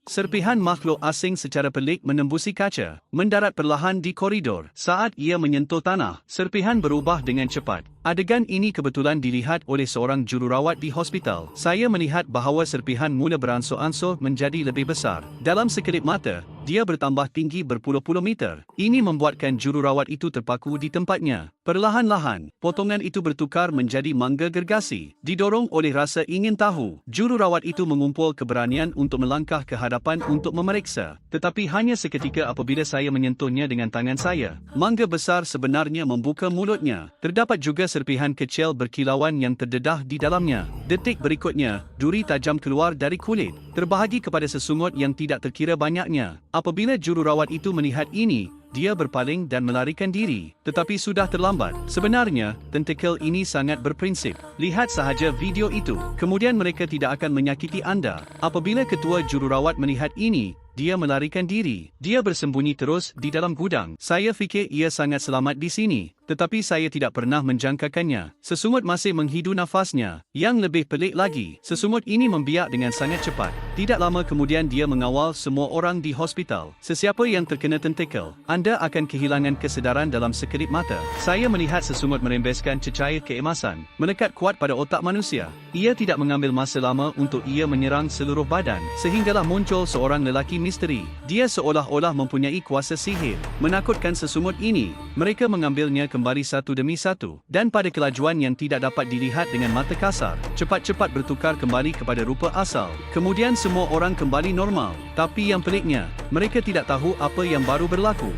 Serpihan makhluk asing secara pelik menembusi kaca, mendarat perlahan di koridor. Saat ia menyentuh tanah, serpihan berubah dengan cepat. Adegan ini kebetulan dilihat oleh seorang jururawat di hospital. Saya melihat bahawa serpihan mula beransur-ansur menjadi lebih besar. Dalam sekelip mata, dia bertambah tinggi berpuluh-puluh meter. Ini membuatkan jururawat itu terpaku di tempatnya. Perlahan-lahan, potongan itu bertukar menjadi mangga gergasi. Didorong oleh rasa ingin tahu, jururawat itu mengumpul keberanian untuk melangkah ke hadapan untuk memeriksa. Tetapi hanya seketika apabila saya menyentuhnya dengan tangan saya, mangga besar sebenarnya membuka mulutnya. Terdapat juga serpihan kecil berkilauan yang terdedah di dalamnya. Detik berikutnya, duri tajam keluar dari kulit, terbahagi kepada sesungut yang tidak terkira banyaknya. Apabila jururawat itu melihat ini, dia berpaling dan melarikan diri. Tetapi sudah terlambat. Sebenarnya, tentakel ini sangat berprinsip. Lihat sahaja video itu. Kemudian mereka tidak akan menyakiti anda. Apabila ketua jururawat melihat ini, dia melarikan diri. Dia bersembunyi terus di dalam gudang. Saya fikir ia sangat selamat di sini. Tetapi saya tidak pernah menjangkakannya. Sesungut masih menghidu nafasnya. Yang lebih pelik lagi, sesungut ini membiak dengan sangat cepat. Tidak lama kemudian dia mengawal semua orang di hospital. Sesiapa yang terkena tentakel, anda akan kehilangan kesedaran dalam sekelip mata. Saya melihat sesungut merembeskan cecair keemasan, menekat kuat pada otak manusia. Ia tidak mengambil masa lama untuk ia menyerang seluruh badan, sehinggalah muncul seorang lelaki misteri. Dia seolah-olah mempunyai kuasa sihir. Menakutkan sesungut ini, mereka mengambilnya kembali satu demi satu, dan pada kelajuan yang tidak dapat dilihat dengan mata kasar, cepat-cepat bertukar kembali kepada rupa asal. Kemudian semua orang kembali normal. Tapi yang peliknya, mereka tidak tahu apa yang baru berlaku.